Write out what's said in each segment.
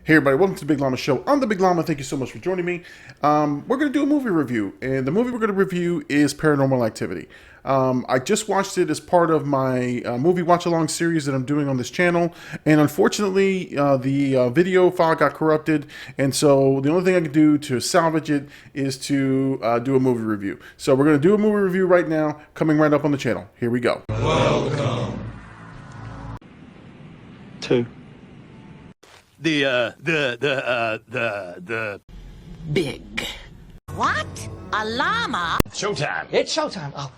Hey everybody, welcome to the Big Llama Show. I'm the Big Llama. Thank you so much for joining me. We're going to do a movie review, and the movie we're going to review is Paranormal Activity. I just watched it as part of my movie watch-along series that I'm doing on this channel, and unfortunately the video file got corrupted, and so the only thing I can do to salvage it is to do a movie review. So we're going to do a movie review right now, coming right up on the channel. Here we go. Welcome. Two. The Big. What? A llama? showtime. It's showtime. Oh.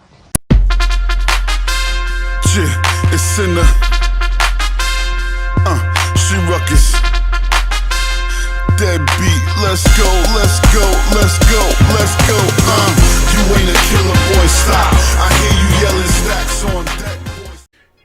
Yeah, it's SINA. She ruckus. Deadbeat. Let's go, let's go, let's go, let's go. You ain't a killer, boy. Stop. I hear you yelling stacks on deck.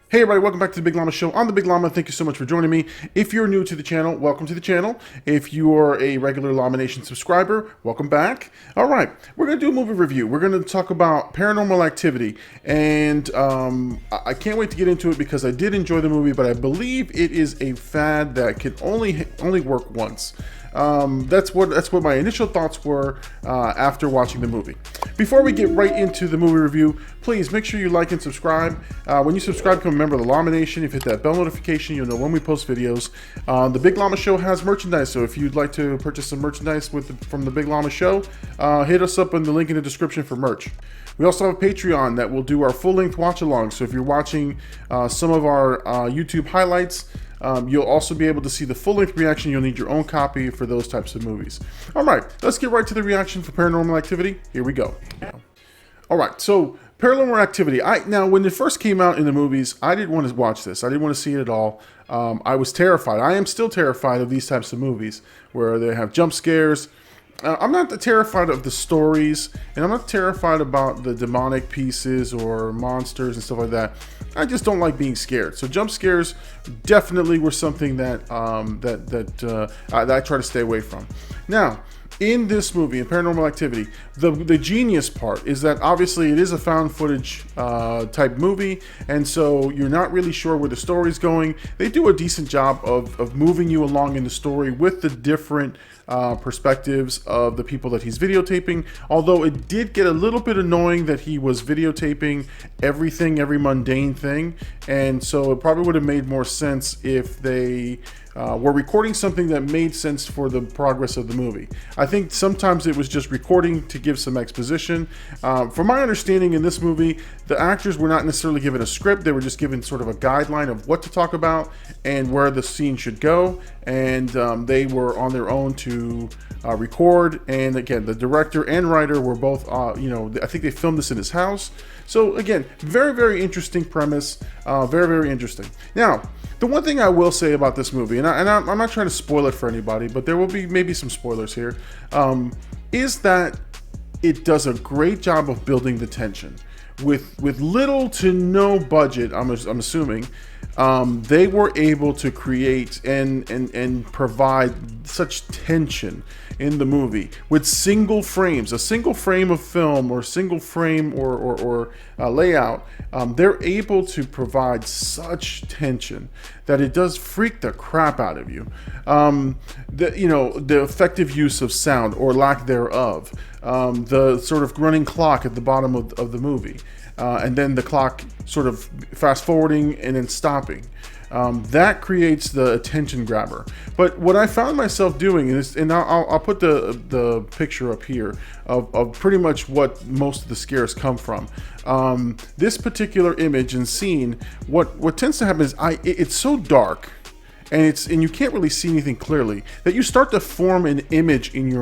Hey everybody, welcome back to the Big Llama Show. I'm the Big Llama. Thank you so much for joining me. If you're new to the channel, welcome to the channel. If you are a regular Llama Nation subscriber, welcome back. All right, we're going to do a movie review. We're going to talk about Paranormal Activity. And I can't wait to get into it because I did enjoy the movie, but I believe it is a fad that can only work once. That's what my initial thoughts were after watching the movie. Before we get right into the movie review, please make sure you like and subscribe. When you subscribe, become a member of the Llama Nation. If you hit that bell notification, you'll know when we post videos. The Big Llama Show has merchandise, so if you'd like to purchase some merchandise from the Big Llama Show, hit us up in the link in the description for merch. We also have a Patreon that will do our full-length watch-along, so if you're watching some of our YouTube highlights, you'll also be able to see the full-length reaction. You'll need your own copy for those types of movies. All right, let's get right to the reaction for Paranormal Activity. Here we go. All right, so Paranormal Activity. Now, when it first came out in the movies, I didn't want to watch this. I didn't want to see it at all. I was terrified. I am still terrified of these types of movies where they have jump scares. I'm not terrified of the stories, and I'm not terrified about the demonic pieces or monsters and stuff like that. I just don't like being scared. So jump scares definitely were something that that I try to stay away from. Now, in this movie, in Paranormal Activity, the genius part is that obviously it is a found footage type movie, and so you're not really sure where the story's going. They do a decent job of moving you along in the story with the different perspectives of the people that he's videotaping, although it did get a little bit annoying that he was videotaping every mundane thing, and so it probably would have made more sense if they were recording something that made sense for the progress of the movie. I think sometimes it was just recording to give some exposition. From my understanding, in this movie, the actors were not necessarily given a script. They were just given sort of a guideline of what to talk about and where the scene should go, and they were on their own to record. And again, the director and writer were both, I think they filmed this in his house. So again, very, very interesting premise, very, very interesting. Now, the one thing I will say about this movie, and I'm not trying to spoil it for anybody, but there will be maybe some spoilers here, is that it does a great job of building the tension. With little to no budget, I'm assuming, they were able to create and provide such tension in the movie with single frames, a single frame of film or single frame or layout. They're able to provide such tension that it does freak the crap out of you. The effective use of sound or lack thereof, the sort of running clock at the bottom of the movie, and then the clock sort of fast forwarding and then stopping. That creates the attention grabber. But what I found myself doing is, and I'll put the picture up here of pretty much what most of the scares come from. This particular image and scene, what tends to happen is it's so dark, and you can't really see anything clearly, that you start to form an image in your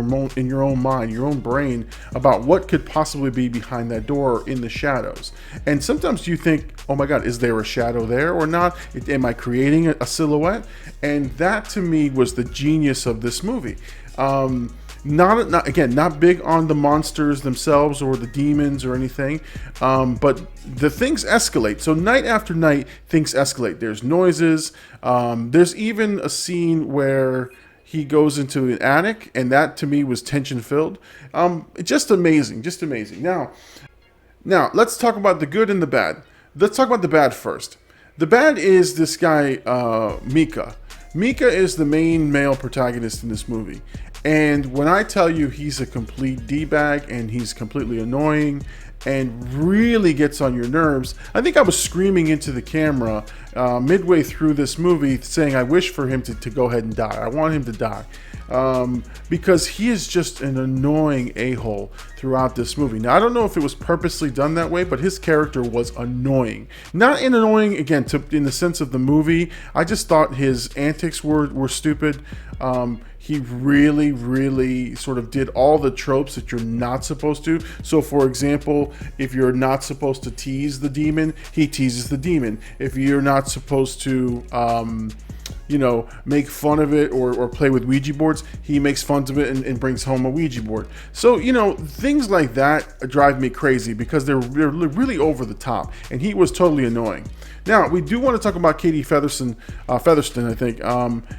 own mind, your own brain, about what could possibly be behind that door in the shadows. And sometimes you think, oh my God, is there a shadow there or not? Am I creating a silhouette? And that to me was the genius of this movie. Not big on the monsters themselves or the demons or anything, but the things escalate. So night after night, things escalate. There's noises. There's even a scene where he goes into an attic, and that to me was tension filled. Just amazing, just amazing. Now let's talk about the good and the bad. Let's talk about the bad first. The bad is this guy, Micah. Micah is the main male protagonist in this movie. And when I tell you he's a complete D-bag and he's completely annoying and really gets on your nerves, I think I was screaming into the camera midway through this movie saying I wish for him to go ahead and die. I want him to die. Because he is just an annoying a-hole throughout this movie. Now, I don't know if it was purposely done that way, but his character was annoying. Not annoying, again, in the sense of the movie. I just thought his antics were stupid. He really sort of did all the tropes that you're not supposed to. So, for example, if you're not supposed to tease the demon, he teases the demon. If you're not supposed to make fun of it or play with Ouija boards, he makes fun of it and brings home a Ouija board. So, things like that drive me crazy because they're really over the top, and he was totally annoying. Now, we do want to talk about Katie Featherston, I think.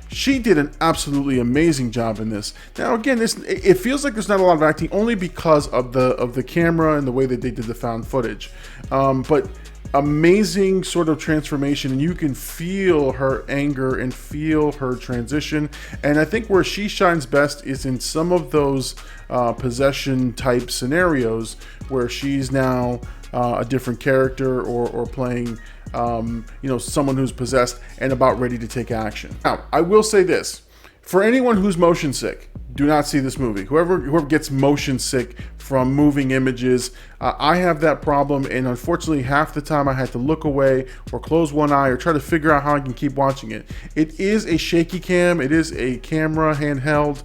She did an absolutely amazing job in this. Now, again, it feels like there's not a lot of acting only because of the camera and the way that they did the found footage. But amazing sort of transformation, and you can feel her anger and feel her transition. And I think where she shines best is in some of those possession type scenarios where she's now a different character or playing someone who's possessed and about ready to take action. Now, I will say this: for anyone who's motion sick, do not see this movie. Whoever gets motion sick from moving images, I have that problem, and unfortunately half the time I had to look away or close one eye or try to figure out how I can keep watching it. It is a shaky cam, it is a camera handheld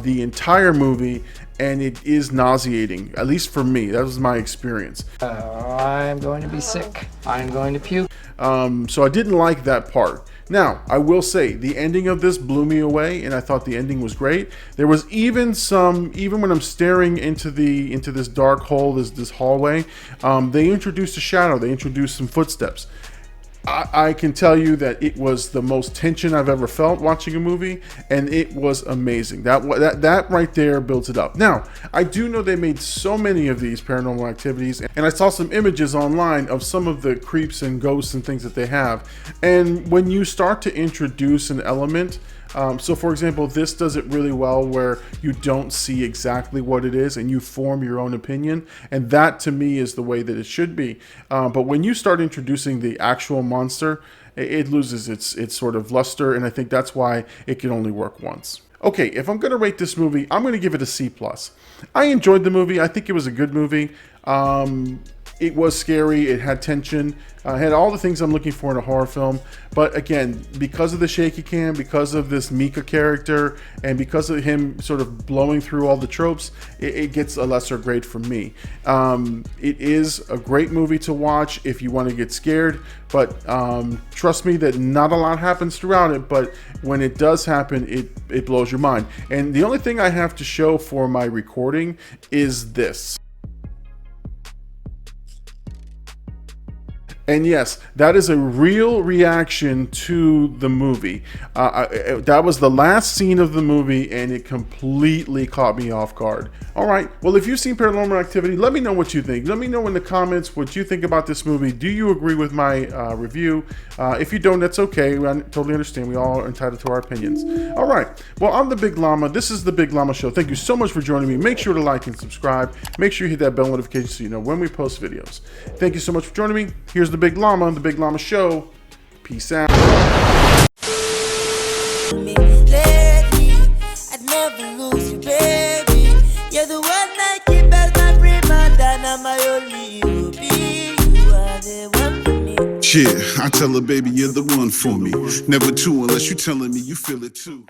the entire movie, and it is nauseating, at least for me. That was my experience. I'm going to be sick. I'm going to puke. So I didn't like that part. Now, I will say, the ending of this blew me away, and I thought the ending was great. There was even when I'm staring into this dark hole, this hallway, they introduced a shadow, they introduced some footsteps. I can tell you that it was the most tension I've ever felt watching a movie, and it was amazing. That right there builds it up. Now, I do know they made so many of these Paranormal Activities, and I saw some images online of some of the creeps and ghosts and things that they have. And when you start to introduce an element, so for example, this does it really well where you don't see exactly what it is and you form your own opinion, and that to me is the way that it should be. But when you start introducing the actual monster, it loses its sort of luster, and I think that's why it can only work once. Okay, if I'm going to rate this movie, I'm going to give it a C+. I enjoyed the movie. I think it was a good movie. It was scary, it had tension, it had all the things I'm looking for in a horror film. But again, because of the shaky cam, because of this Micah character, and because of him sort of blowing through all the tropes, it gets a lesser grade from me. It is a great movie to watch if you want to get scared, but trust me that not a lot happens throughout it, but when it does happen, it blows your mind. And the only thing I have to show for my recording is this. And yes, that is a real reaction to the movie. That was the last scene of the movie, and it completely caught me off guard. All right, well, if you've seen Paranormal Activity, let me know what you think. Let me know in the comments what you think about this movie. Do you agree with my review? If you don't, that's okay. I totally understand. We all are entitled to our opinions. All right, well, I'm the Big Llama. This is the Big Llama Show. Thank you so much for joining me. Make sure to like and subscribe. Make sure you hit that bell notification so you know when we post videos. Thank you so much for joining me. Here's the Big Llama, the Big Llama Show. Peace out. Lately, I'd never lose you, baby. You're the one I keep as my prima donna, my only ruby. You are the one for me. Yeah, I tell her, baby, you're the one for me. Never two unless you telling me you feel it too.